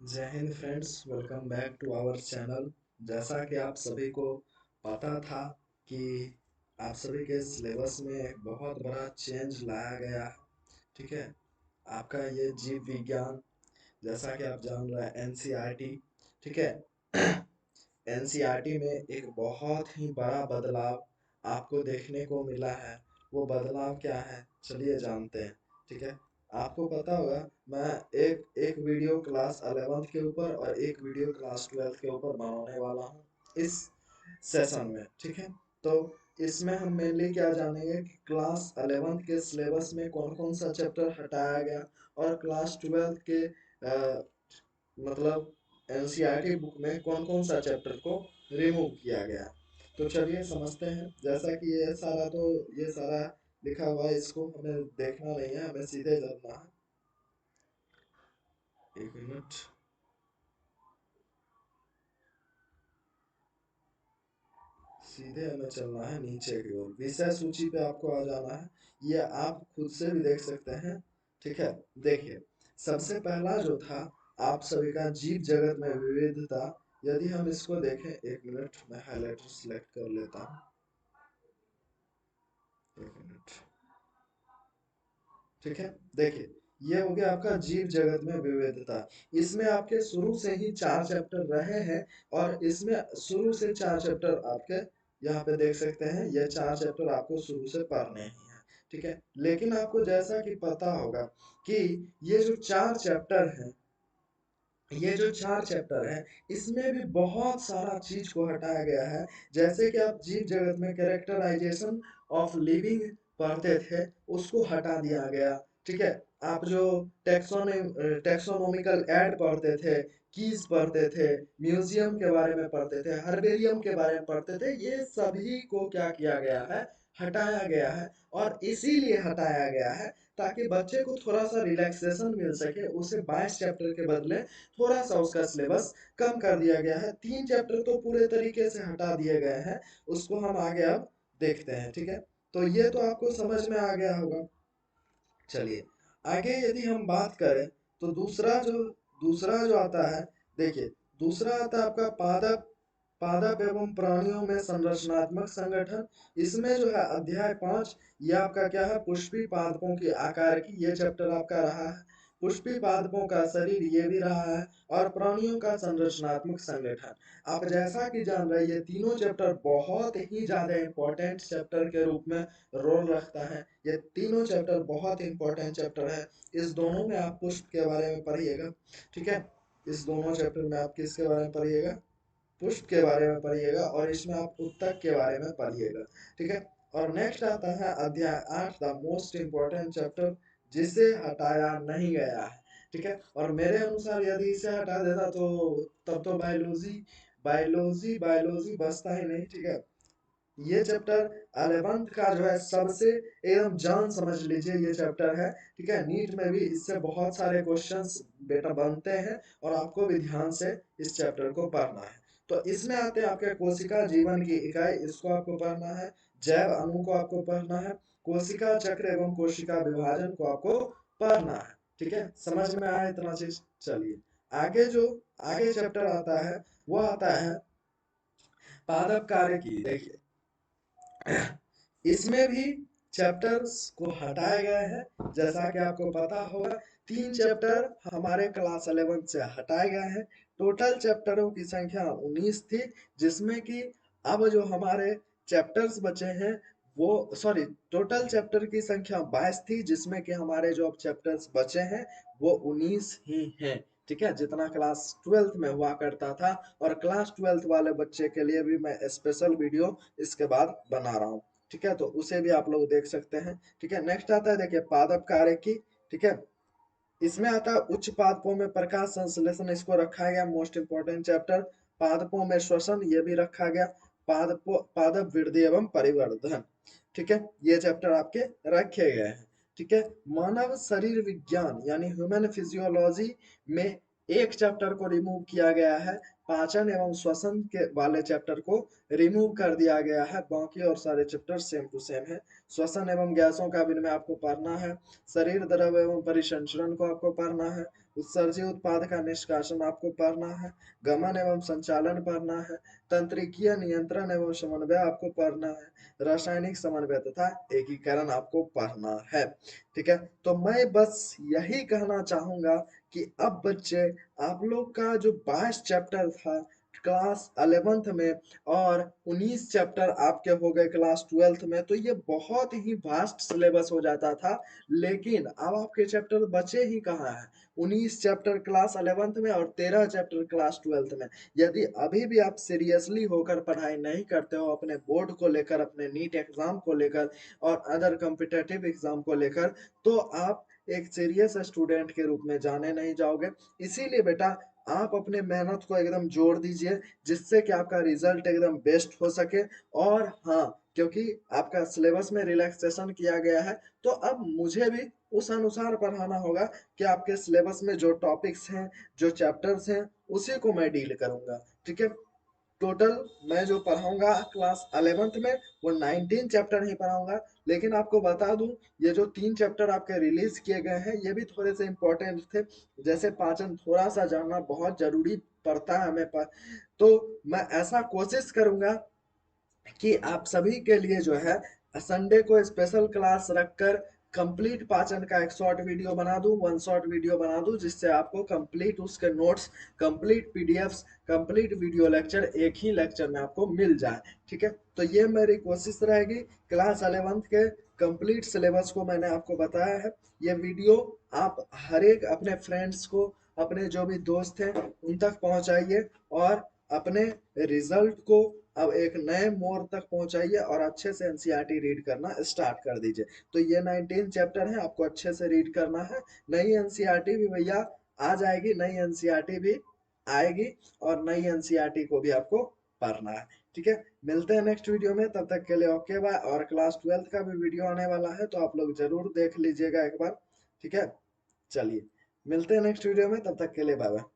जय हिंद friends, welcome back to our channel. जैसा कि आप सभी को पता था कि आप सभी के सिलेबस में एक बहुत बड़ा चेंज लाया गया है। ठीक है, आपका ये जीव विज्ञान, जैसा कि आप जान रहे हैं, एनसीईआरटी। ठीक है, एनसीईआरटी में एक बहुत ही बड़ा बदलाव आपको देखने को मिला है। वो बदलाव क्या है, चलिए जानते हैं। ठीक है, आपको पता होगा, मैं एक एक वीडियो क्लास 11th के ऊपर और एक वीडियो क्लास 12th के ऊपर बनाने वाला हूँ इस सेशन में। ठीक है, तो इसमें हम मेनली क्या जानेंगे कि क्लास 11th के सिलेबस में कौन कौन सा चैप्टर हटाया गया और क्लास 12th के मतलब एनसीईआरटी बुक में कौन कौन सा चैप्टर को रिमूव किया गया। तो चलिए समझते हैं। जैसा कि ये सारा लिखा हुआ है, इसको हमें देखना नहीं है, हमें सीधे चलना है। एक मिनट, सीधे हमें चलना है नीचे की ओर। विषय सूची पे आपको आ जाना है, ये आप खुद से भी देख सकते हैं। ठीक है, देखिए, सबसे पहला जो था आप सभी का जीव जगत में विविधता। यदि हम इसको देखें, एक मिनट मैं हाइलाइटर सिलेक्ट कर लेता हूँ। एक मिनट, ठीक है, देखिए, ये हो गया आपका जीव जगत में विविधता। इसमें आपके शुरू से ही 4 चैप्टर रहे हैं और इसमें शुरू से 4 चैप्टर आपके यहाँ पे देख सकते हैं। ये 4 चैप्टर आपको शुरू से पढ़ने ही हैं। ठीक है, लेकिन आपको जैसा कि पता होगा कि ये जो 4 चैप्टर हैं, इसमें भी बहुत सारा चीज को हटाया गया है। जैसे कि आप जीव जगत में कैरेक्टराइजेशन ऑफ लिविंग पढ़ते थे, उसको हटा दिया गया। ठीक है, आप जो टेक्सोनोमिकल ऐड पढ़ते थे, कीज पढ़ते थे, म्यूजियम के बारे में पढ़ते थे, हर्बेरियम के बारे में पढ़ते थे, ये सभी को क्या किया गया है, हटाया गया है। और इसीलिए हटाया गया है ताकि बच्चे को थोड़ा सा रिलैक्सेशन मिल सके। उसे 22 चैप्टर के बदले थोड़ा सा उसका सिलेबस कम कर दिया गया है। 3 चैप्टर तो पूरे तरीके से हटा दिए गए हैं, उसको हम आगे अब देखते हैं। ठीक है, तो ये तो आपको समझ में आ गया होगा। चलिए आगे यदि हम बात करें, तो दूसरा जो आता है, देखिए, दूसरा आता है आपका पादप पादप एवं प्राणियों में संरचनात्मक संगठन। इसमें जो है अध्याय 5, ये आपका क्या है, पुष्पी पादपों के आकार की, ये चैप्टर आपका रहा है। पुष्पी पादपों का शरीर ये भी रहा है, और प्राणियों का संरचनात्मक संगठन। आप जैसा कि जान रहे हैं, ये तीनों चैप्टर बहुत ही ज्यादा इंपॉर्टेंट चैप्टर के रूप में रोल रखता है। ये तीनों चैप्टर बहुत इंपॉर्टेंट चैप्टर है। इस दोनों में आप पुष्प के बारे में पढ़िएगा। ठीक है, इस दोनों चैप्टर में आप किसके बारे में पढ़िएगा, पुष्प के बारे में पढ़िएगा, और इसमें आप उत्तक के बारे में पढ़िएगा। ठीक है, और नेक्स्ट आता है अध्याय 8, द मोस्ट इम्पोर्टेंट चैप्टर, जिसे हटाया नहीं गया है। ठीक है, और मेरे अनुसार यदि इसे हटा देता तो तब तो बायोलॉजी बायोलॉजी बायोलॉजी बचता ही नहीं। ठीक है, ये चैप्टर 11th का जो है सबसे एकदम जान समझ लीजिए ये चैप्टर है। ठीक है, नीट में भी इससे बहुत सारे क्वेश्चंस बेटा बनते हैं, और आपको भी ध्यान से इस चैप्टर को पढ़ना है। तो इसमें आते हैं आपके कोशिका जीवन की इकाई, इसको आपको पढ़ना है। जैव अणु को आपको पढ़ना है। कोशिका चक्र एवं कोशिका विभाजन को आपको पढ़ना है। ठीक है, समझ में आया इतना चीज। चलिए आगे चैप्टर आता है, वो आता है पादप कार्य की। देखिए, इसमें भी चैप्टर्स को हटाए गए हैं। जैसा कि आपको पता होगा, 3 चैप्टर हमारे क्लास 11 से हटाए गए हैं। टोटल चैप्टरों की संख्या 19 थी, जिसमें कि अब जो हमारे चैप्टर्स बचे हैं, वो सॉरी, टोटल चैप्टर की संख्या 22 थी, जिसमें कि हमारे जो अब चैप्टर्स बचे हैं वो 19 ही हैं। ठीक है, जितना क्लास 12th में हुआ करता था। और क्लास 12th वाले बच्चे के लिए भी मैं स्पेशल वीडियो इसके बाद बना रहा हूँ। ठीक है, तो उसे भी आप लोग देख सकते हैं। ठीक है, नेक्स्ट आता है, देखिए, पादप कार्य की। ठीक है, इसमें आता है उच्च पादपों में प्रकाश संश्लेषण, इसको रखा गया मोस्ट इंपोर्टेंट चैप्टर। पादपों में श्वसन, ये भी रखा गया। पादप वृद्धि एवं परिवर्धन। ठीक है, ये चैप्टर आपके रखे गए हैं। ठीक है, मानव शरीर विज्ञान यानी ह्यूमन फिजियोलॉजी में एक चैप्टर को रिमूव किया गया है। पाचन एवं श्वसन के वाले चैप्टर को रिमूव कर दिया गया है, बाकी और सारे चैप्टर सेम टू सेम है। श्वसन एवं गैसों का विनिमय आपको पढ़ना है। शरीर द्रव एवं परिसंचरण को आपको पढ़ना है। उत्सर्जी उत्पाद का निष्कासन आपको पढ़ना है, गमन एवं संचालन पढ़ना है, तंत्रिकीय नियंत्रण एवं समन्वय आपको पढ़ना है, रासायनिक समन्वय तथा एकीकरण आपको पढ़ना है। ठीक है, तो मैं बस यही कहना चाहूंगा कि अब बच्चे आप लोग का जो 22 चैप्टर था क्लास 11th में और 19 चैप्टर आपके हो गए क्लास 12th में, तो ये बहुत ही वास्ट सिलेबस हो जाता था। लेकिन अब आपके चैप्टर बचे ही कहाँ हैं? 19 चैप्टर क्लास 11th में और 13 चैप्टर क्लास 12th में। यदि अभी भी आप सीरियसली होकर पढ़ाई नहीं करते हो अपने बोर्ड को लेकर, अपने नीट एग्जाम को लेकर और अदर कॉम्पिटेटिव एग्जाम को लेकर, तो आप एक सीरियस स्टूडेंट के रूप में जाने नहीं जाओगे। इसीलिए बेटा आप अपने मेहनत को एकदम जोड़ दीजिए, जिससे कि आपका रिजल्ट एकदम बेस्ट हो सके। और हाँ, क्योंकि आपका सिलेबस में रिलैक्सेशन किया गया है, तो अब मुझे भी उस अनुसार पढ़ाना होगा कि आपके सिलेबस में जो टॉपिक्स हैं, जो चैप्टर्स हैं, उसी को मैं डील करूंगा। ठीक है, टोटल मैं जो पढ़ाऊंगा क्लास 11th में वो 19 चैप्टर ही पढ़ाऊंगा। लेकिन आपको बता दूं, ये जो 3 चैप्टर आपके रिलीज किए गए हैं ये भी थोड़े से इंपॉर्टेंट थे। जैसे पाचन थोड़ा सा जानना बहुत जरूरी पड़ता है हमें पर, तो मैं ऐसा कोशिश करूंगा कि आप सभी के लिए जो है संडे को स्पेशल क्लास रखकर कंप्लीट पाचन का एक शॉर्ट वीडियो बना दूं, वन शॉर्ट वीडियो बना दूं, जिससे आपको कंप्लीट उसके notes, complete PDFs, complete video lecture एक ही लेक्चर में आपको मिल जाए। ठीक है, तो ये मेरी कोशिश रहेगी। क्लास 11th के कंप्लीट सिलेबस को मैंने आपको बताया है। ये वीडियो आप हर एक अपने फ्रेंड्स को, अपने जो भी दोस्त हैं उन तक पहुंचाइए और अपने रिजल्ट को अब एक नए मोड़ तक पहुंचाइए और अच्छे से एनसीईआरटी रीड करना स्टार्ट कर दीजिए। तो ये 19 चैप्टर है, आपको अच्छे से रीड करना है। नई एनसीईआरटी भी भैया आ जाएगी, नई एनसीईआरटी भी आएगी और नई एनसीईआरटी को भी आपको पढ़ना है। ठीक है, मिलते हैं नेक्स्ट वीडियो में, तब तक के लिए ओके बाय। और क्लास 12th का भी वीडियो आने वाला है, तो आप लोग जरूर देख लीजिएगा एक बार। ठीक है, चलिए मिलते हैं नेक्स्ट वीडियो में, तब तक के लिए बाय बाय।